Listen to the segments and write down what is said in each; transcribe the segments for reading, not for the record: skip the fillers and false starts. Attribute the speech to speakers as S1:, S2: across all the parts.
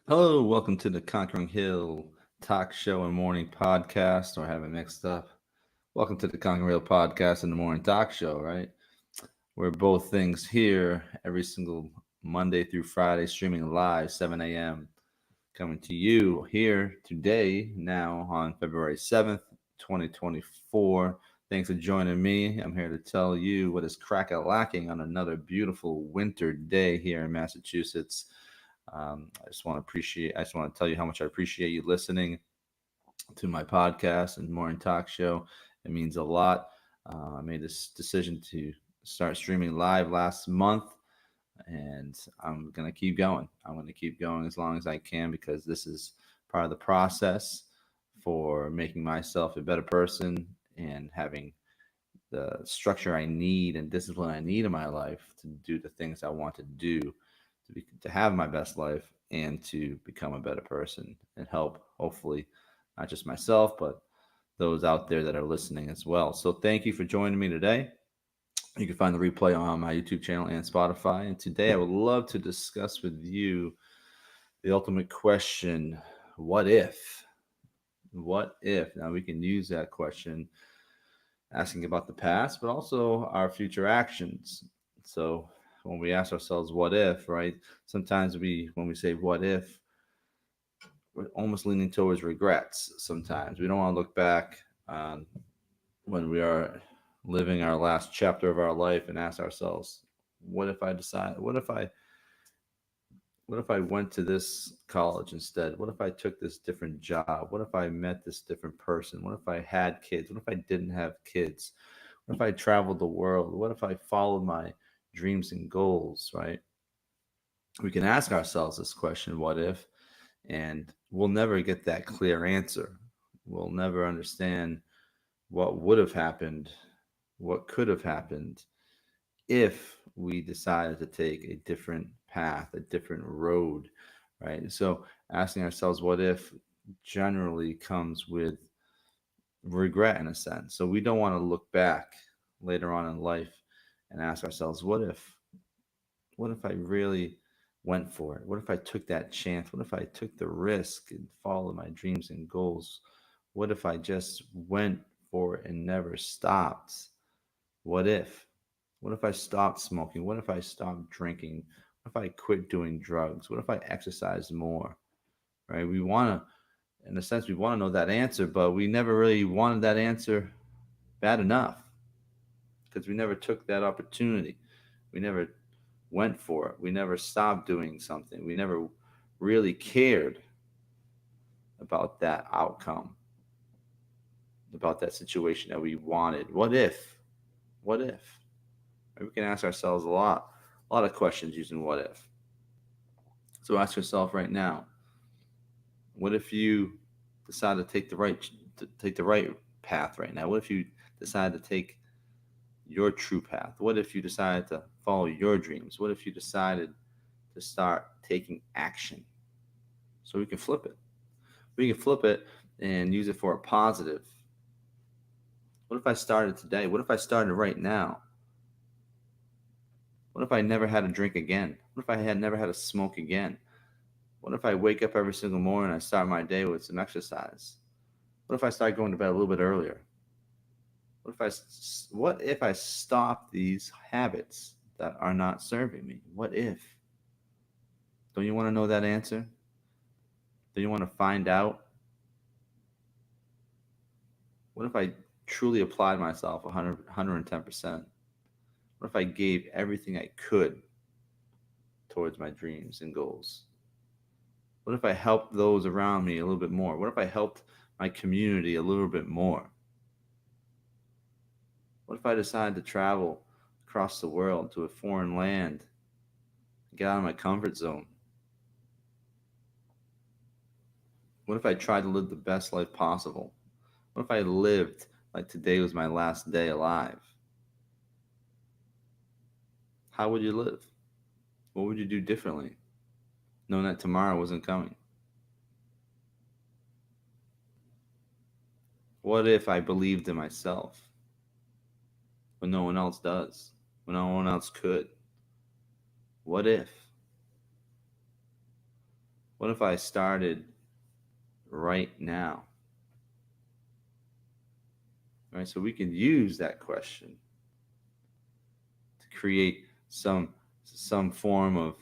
S1: Hello, welcome to the Conquering Hill Talk Show and Morning Podcast, or I have it mixed up. Welcome to the Conquering Hill Podcast and the Morning Talk Show, right? We're both things here every single Monday through Friday, streaming live, 7 a.m. Coming to you here today, now on February 7th, 2024. Thanks for joining me. I'm here to tell you what is crack-a-lacking on another beautiful winter day here in Massachusetts. I just want to tell you how much I appreciate you listening to my podcast and Morning Talk Show. It means a lot. I made this decision to start streaming live last month, and I'm going to keep going. I'm going to keep going as long as I can because this is part of the process for making myself a better person and having the structure I need and discipline I need in my life to do the things I want to do to have my best life and to become a better person and help hopefully not just myself but those out there that are listening as well. So thank you for joining me today. You can find the replay on my YouTube channel and Spotify. And today I would love to discuss with you the ultimate question: what if? What if? Now we can use that question asking about the past, but also our future actions. So when we ask ourselves, what if, right? Sometimes when we say what if, we're almost leaning towards regrets. Sometimes we don't want to look back on when we are living our last chapter of our life and ask ourselves, what if I went to this college instead? What if I took this different job? What if I met this different person? What if I had kids? What if I didn't have kids? What if I traveled the world? What if I followed my dreams and goals, right? We can ask ourselves this question, what if? And we'll never get that clear answer. We'll never understand what would have happened, what could have happened if we decided to take a different path, a different road, right? So asking ourselves, what if generally comes with regret in a sense. So we don't want to look back later on in life and ask ourselves, what if? What if I really went for it? What if I took that chance? What if I took the risk and followed my dreams and goals? What if I just went for it and never stopped? What if? What if I stopped smoking? What if I stopped drinking? What if I quit doing drugs? What if I exercised more? Right? We want to, in a sense, we want to know that answer, but we never really wanted that answer bad enough because we never took that opportunity. We never went for it. We never stopped doing something. We never really cared about that outcome, about that situation that we wanted. What if? What if? We can ask ourselves a lot of questions using what if. So ask yourself right now, what if you decide to take the right path right now? What if you decide to take your true path? What if you decided to follow your dreams? What if you decided to start taking action? So we can flip it. We can flip it and use it for a positive. What if I started today? What if I started right now? What if I never had a drink again? What if I had never had a smoke again? What if I wake up every single morning and I start my day with some exercise? What if I start going to bed a little bit earlier? What if I stop these habits that are not serving me? What if? Don't you want to know that answer? Do you want to find out? What if I truly applied myself 110%? What if I gave everything I could towards my dreams and goals? What if I helped those around me a little bit more? What if I helped my community a little bit more? What if I decided to travel across the world to a foreign land, get out of my comfort zone? What if I tried to live the best life possible? What if I lived like today was my last day alive? How would you live? What would you do differently, knowing that tomorrow wasn't coming? What if I believed in myself when no one else does, when no one else could? What if? What if I started right now? Right? So we can use that question to create some form of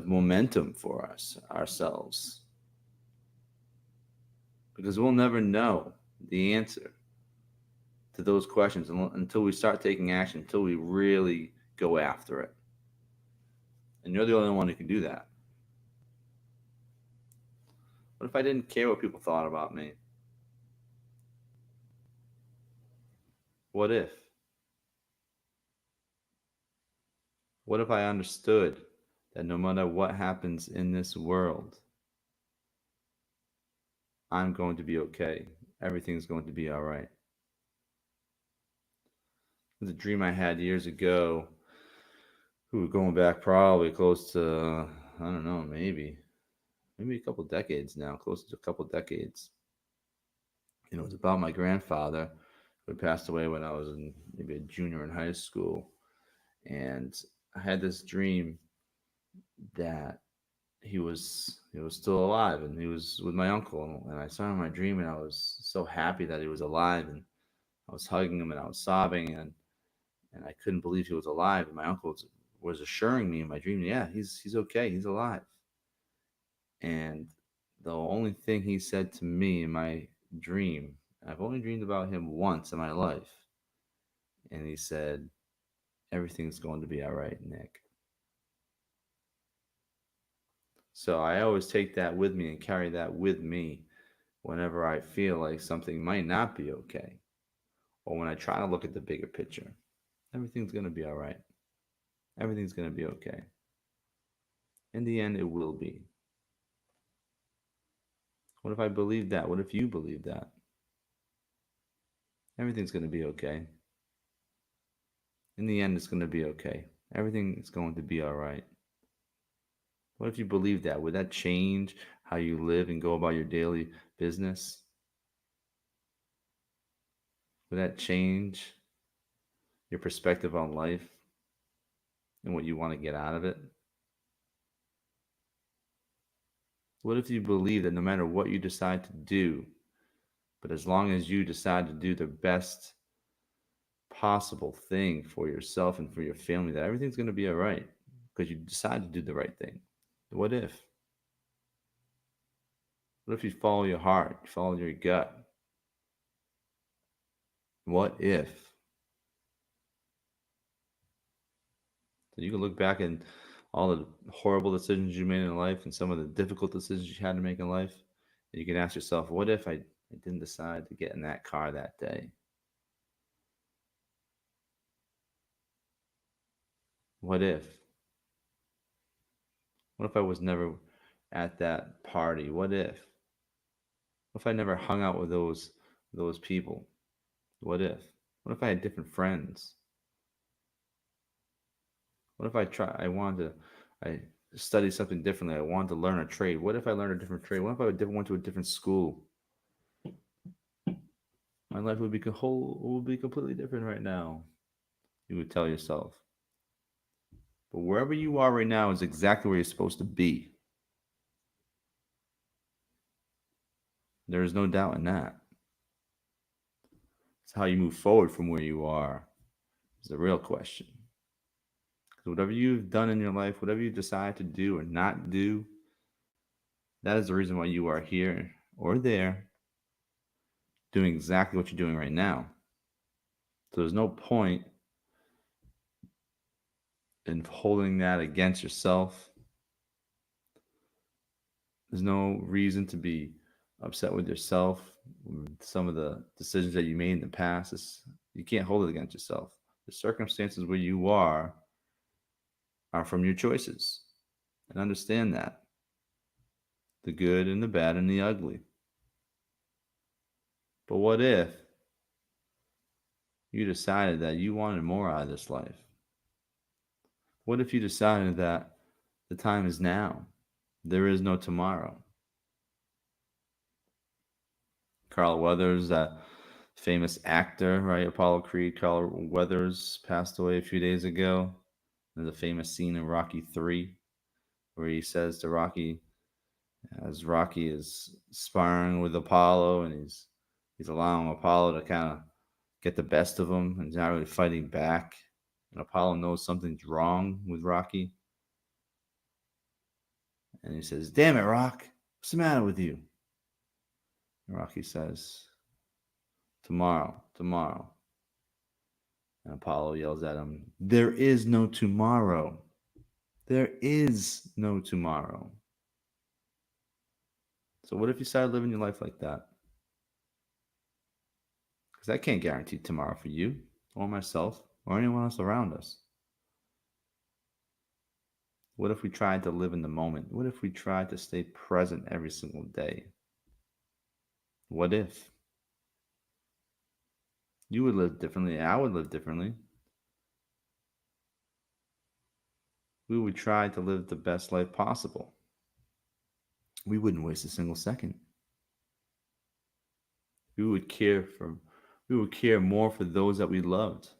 S1: momentum for us ourselves, because we'll never know the answer to those questions until we start taking action, until we really go after it. And you're the only one who can do that. What if I didn't care what people thought about me? What if? What if I understood that no matter what happens in this world, I'm going to be okay? Everything's going to be all right. It was a dream I had years ago. We were going back probably close to, I don't know, maybe a couple decades now, close to a couple decades. It was about my grandfather who passed away when I was maybe a junior in high school. And I had this dream that he was still alive and he was with my uncle, and I saw him in my dream, and I was so happy that he was alive, and I was hugging him and I was sobbing, and I couldn't believe he was alive. And my uncle was assuring me in my dream, yeah, he's okay, he's alive. And the only thing he said to me in my dream, I've only dreamed about him once in my life, and he said, everything's going to be all right, Nick. So I always take that with me and carry that with me whenever I feel like something might not be okay, or when I try to look at the bigger picture. Everything's going to be all right. Everything's going to be okay. In the end, it will be. What if I believe that? What if you believe that? Everything's going to be okay. In the end, it's going to be okay. Everything is going to be all right. What if you believe that? Would that change how you live and go about your daily business? Would that change your perspective on life and what you want to get out of it? What if you believe that no matter what you decide to do, but as long as you decide to do the best possible thing for yourself and for your family, that everything's going to be all right because you decide to do the right thing? What if? What if you follow your heart, you follow your gut? What if? So you can look back and all the horrible decisions you made in life and some of the difficult decisions you had to make in life, and you can ask yourself, what if I didn't decide to get in that car that day? What if? What if I was never at that party? What if? What if I never hung out with those people? What if? What if I had different friends? What if I wanted I study something differently? I wanted to learn a trade. What if I learned a different trade? What if went to a different school? My life would be completely different right now. You would tell yourself. But wherever you are right now is exactly where you're supposed to be. There is no doubt in that. It's how you move forward from where you are is the real question. Because whatever you've done in your life, whatever you decide to do or not do, that is the reason why you are here or there doing exactly what you're doing right now. So there's no point in holding that against yourself. There's no reason to be upset with yourself. Some of the decisions that you made in the past, you can't hold it against yourself. The circumstances where you are from your choices. And understand that. The good and the bad and the ugly. But what if you decided that you wanted more out of this life? What if you decided that the time is now? There is no tomorrow. Carl Weathers, that famous actor, right? Apollo Creed, Carl Weathers passed away a few days ago. There's a famous scene in Rocky 3 where he says to Rocky, as Rocky is sparring with Apollo, and he's allowing Apollo to kind of get the best of him, and he's not really fighting back. And Apollo knows something's wrong with Rocky, and he says, "Damn it, Rock! What's the matter with you?" And Rocky says, "Tomorrow, tomorrow." And Apollo yells at him, "There is no tomorrow. There is no tomorrow." So what if you started living your life like that? Because I can't guarantee tomorrow for you or myself or anyone else around us. What if we tried to live in the moment? What if we tried to stay present every single day? What if you would live differently? I would live differently. We would try to live the best life possible. We wouldn't waste a single second. We would care for we would care more for those that we loved.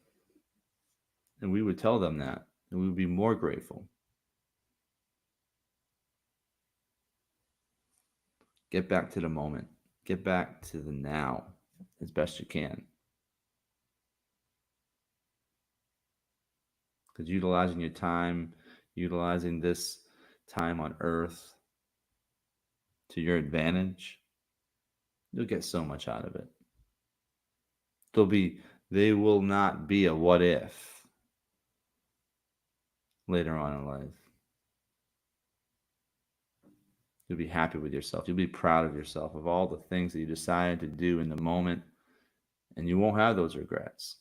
S1: And we would tell them that. And we would be more grateful. Get back to the moment. Get back to the now as best you can. Because utilizing your time, utilizing this time on earth to your advantage, you'll get so much out of it. They will not be a what if later on in life. You'll be happy with yourself. You'll be proud of yourself, of all the things that you decided to do in the moment, and you won't have those regrets.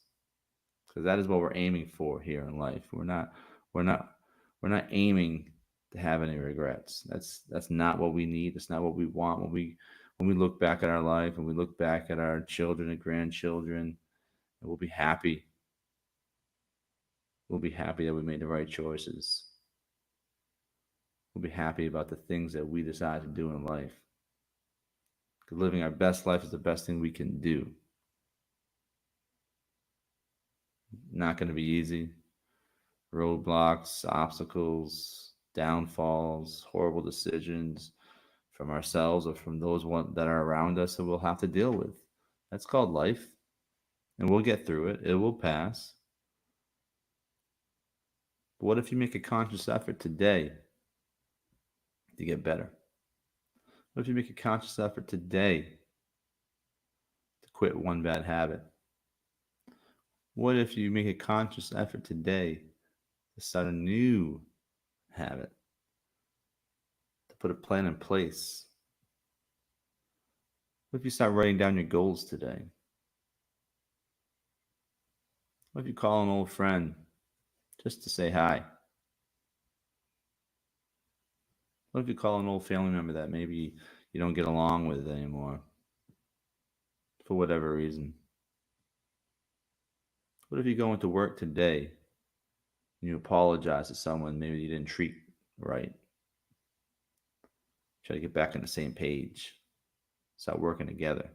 S1: Because that is what we're aiming for here in life. We're not we're not aiming to have any regrets. That's not what we need. That's not what we want when we look back at our life and we look back at our children and grandchildren, and we'll be happy. We'll be happy that we made the right choices. We'll be happy about the things that we decide to do in life. Because living our best life is the best thing we can do. Not going to be easy. Roadblocks, obstacles, downfalls, horrible decisions from ourselves or from those that are around us that we'll have to deal with. That's called life. And we'll get through it. It will pass. But what if you make a conscious effort today to get better? What if you make a conscious effort today to quit one bad habit? What if you make a conscious effort today to start a new habit, to put a plan in place? What if you start writing down your goals today? What if you call an old friend just to say hi? What if you call an old family member that maybe you don't get along with anymore for whatever reason? What if you go into work today and you apologize to someone maybe you didn't treat right? Try to get back on the same page. Start working together.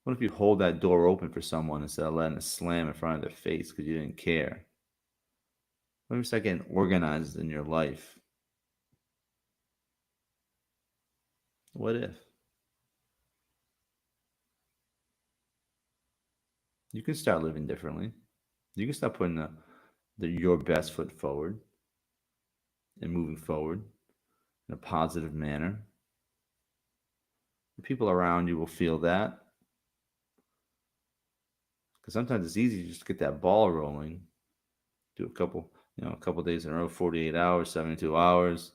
S1: What if you hold that door open for someone instead of letting it slam in front of their face because you didn't care? What if you start getting organized in your life? What if? You can start living differently. You can start putting your best foot forward and moving forward in a positive manner. The people around you will feel that. Because sometimes it's easy to just get that ball rolling. Do a couple days in a row, 48 hours, 72 hours.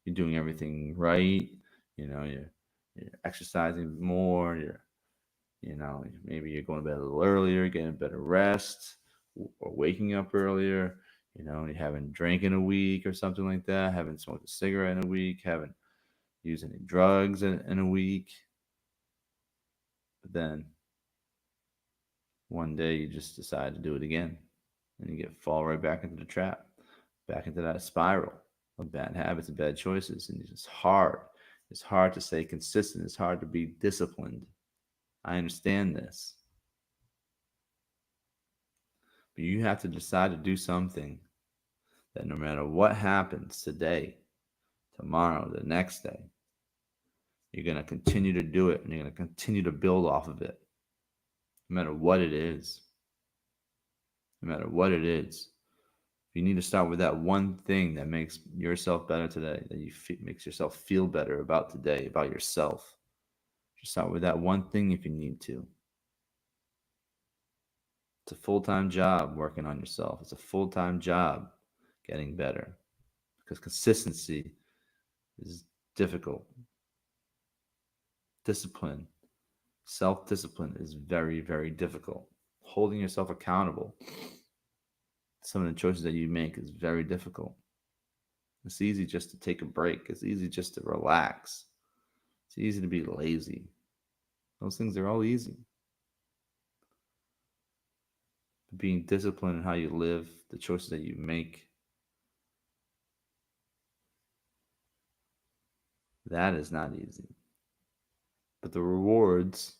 S1: You're doing everything right. You're exercising more. Maybe you're going to bed a little earlier, getting better rest, or waking up earlier. You haven't drank in a week or something like that. Haven't smoked a cigarette in a week. Haven't used any drugs in a week. But then one day you just decide to do it again, and you fall right back into the trap, back into that spiral of bad habits and bad choices. And it's hard. It's hard to stay consistent. It's hard to be disciplined. I understand this. But you have to decide to do something that no matter what happens today, tomorrow, the next day, you're going to continue to do it and you're going to continue to build off of it, no matter what it is. No matter what it is. You need to start with that one thing that makes yourself better today, that makes yourself feel better about today, about yourself. Just start with that one thing if you need to. It's a full-time job working on yourself. It's a full-time job getting better because consistency is difficult. Discipline, self-discipline is very, very difficult. Holding yourself accountable, some of the choices that you make is very difficult. It's easy just to take a break. It's easy just to relax. It's easy to be lazy. Those things are all easy. But being disciplined in how you live, the choices that you make, that is not easy. But the rewards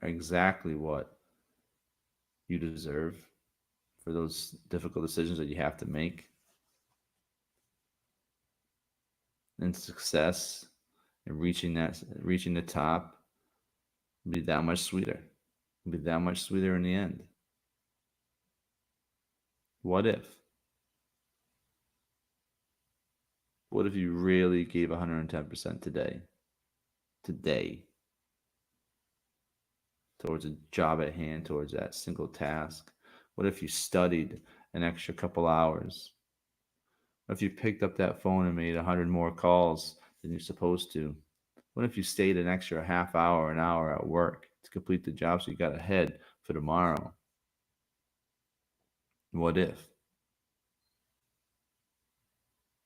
S1: are exactly what you deserve for those difficult decisions that you have to make. And success and reaching the top will be that much sweeter. It'll be that much sweeter in the end. What if? What if you really gave 110% today? Today. Towards a job at hand, towards that single task? What if you studied an extra couple hours? What if you picked up that phone and made 100 more calls than you're supposed to? What if you stayed an extra half hour, an hour at work to complete the job so you got ahead for tomorrow? What if?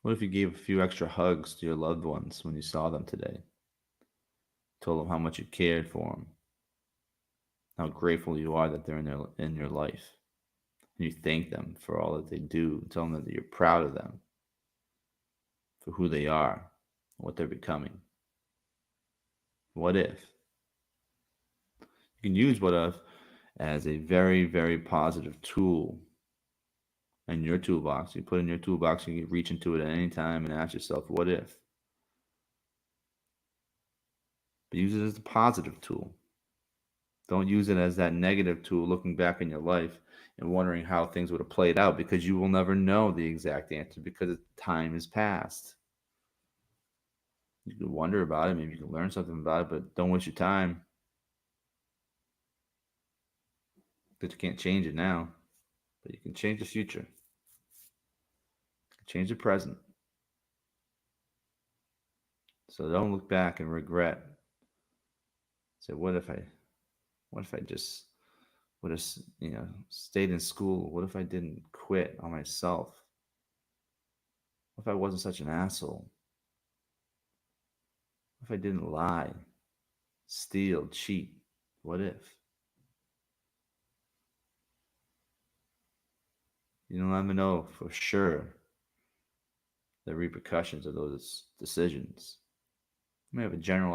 S1: What if you gave a few extra hugs to your loved ones when you saw them today? Told them how much you cared for them, how grateful you are that they're in your life. And you thank them for all that they do. Tell them that you're proud of them for who they are, what they're becoming. What if? You can use what if as a very, very positive tool in your toolbox. You put it in your toolbox, you can reach into it at any time and ask yourself, what if? But use it as a positive tool. Don't use it as that negative tool looking back in your life and wondering how things would have played out because you will never know the exact answer because time has passed. You can wonder about it, maybe you can learn something about it, but don't waste your time because you can't change it now. But you can change the future, change the present. So don't look back and regret. Say, what if I just would have, stayed in school? What if I didn't quit on myself? What if I wasn't such an asshole? What if I didn't lie, steal, cheat? What if? You don't let me know for sure the repercussions of those decisions. You may have a general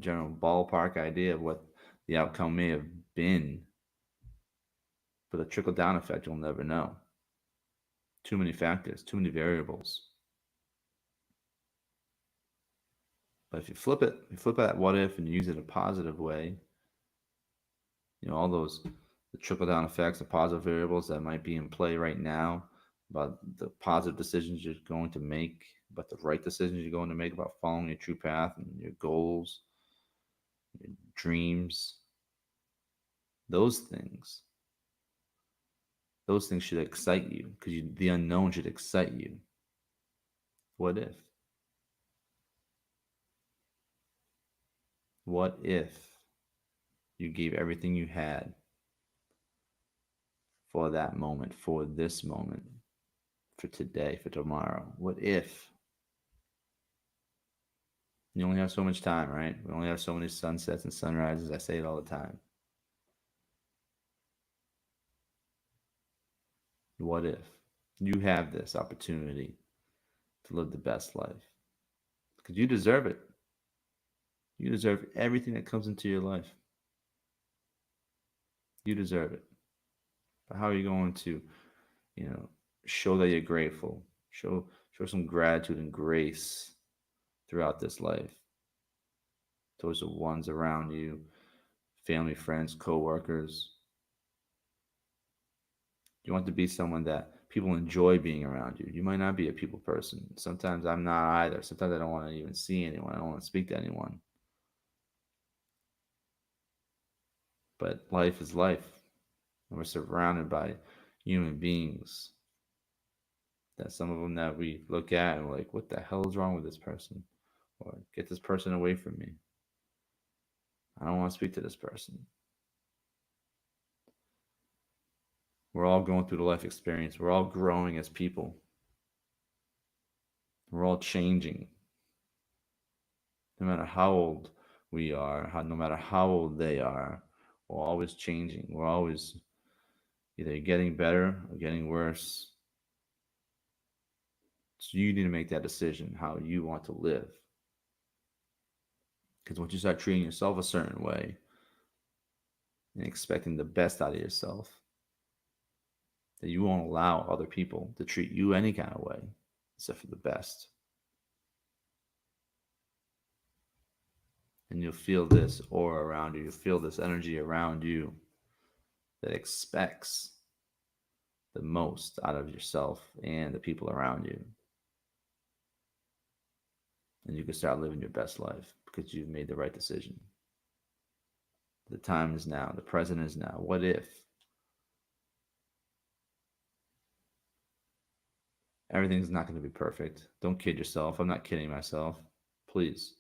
S1: ballpark idea of what the outcome may have been, but the trickle down effect you'll never know. Too many factors, too many variables. But if you flip that what if and use it in a positive way, all those the trickle down effects, the positive variables that might be in play right now about the positive decisions you're going to make, about the right decisions you're going to make, about following your true path and your goals, your dreams, those things. Those things should excite you because the unknown should excite you. What if? What if you gave everything you had for that moment, for this moment, for today, for tomorrow? What if? You only have so much time, right? We only have so many sunsets and sunrises. I say it all the time. What if you have this opportunity to live the best life? Because you deserve it. You deserve everything that comes into your life. You deserve it. But how are you going to, you know, show that you're grateful? Show some gratitude and grace throughout this life towards the ones around you, family, friends, co-workers. You want to be someone that people enjoy being around you. You might not be a people person. Sometimes I'm not either. Sometimes I don't want to even see anyone. I don't want to speak to anyone. But life is life. And we're surrounded by human beings that some of them that we look at and we're like, what the hell is wrong with this person? Or get this person away from me. I don't want to speak to this person. We're all going through the life experience. We're all growing as people. We're all changing. No matter how old we are, no matter how old they are, we're always changing. We're always either getting better or getting worse. So you need to make that decision how you want to live. Because once you start treating yourself a certain way and expecting the best out of yourself, that you won't allow other people to treat you any kind of way except for the best. And you'll feel this aura around you, you'll feel this energy around you that expects the most out of yourself and the people around you. And you can start living your best life because you've made the right decision. The time is now, the present is now. What if everything's not going to be perfect? Don't kid yourself. I'm not kidding myself. Please.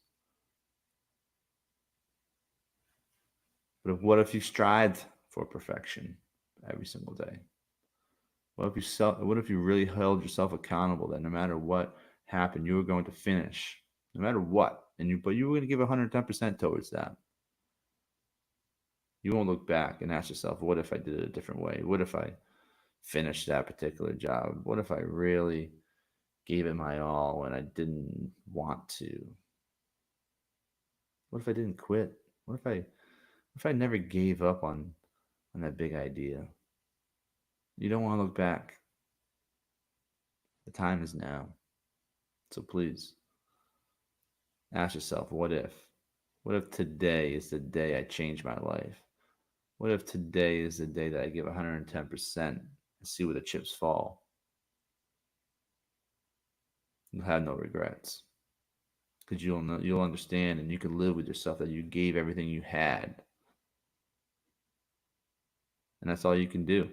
S1: But what if you strived for perfection every single day? What if you really held yourself accountable that no matter what happened, you were going to finish, no matter what, but you were going to give 110% towards that. You won't look back and ask yourself, what if I did it a different way? What if I finished that particular job? What if I really gave it my all when I didn't want to? What if I didn't quit? What if I never gave up on that big idea? You don't want to look back. The time is now. So please ask yourself, what if? What if today is the day I change my life? What if today is the day that I give 110% and see where the chips fall? You'll have no regrets because you'll understand and you can live with yourself that you gave everything you had, and that's all you can do.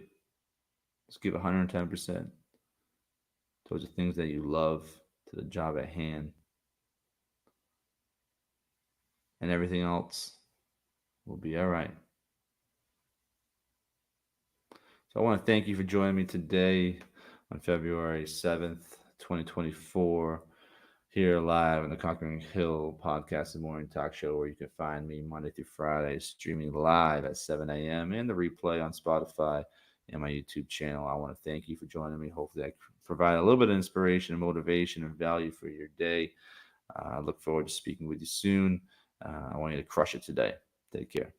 S1: Just give 110% towards the things that you love, to the job at hand, and everything else will be all right. So I want to thank you for joining me today on February 7th, 2024, here live on the Conquering Hill podcast and morning talk show, where you can find me Monday through Friday, streaming live at 7 a.m. and the replay on Spotify and my YouTube channel. I want to thank you for joining me. Hopefully, I provide a little bit of inspiration, motivation, and value for your day. I look forward to speaking with you soon. I want you to crush it today. Take care.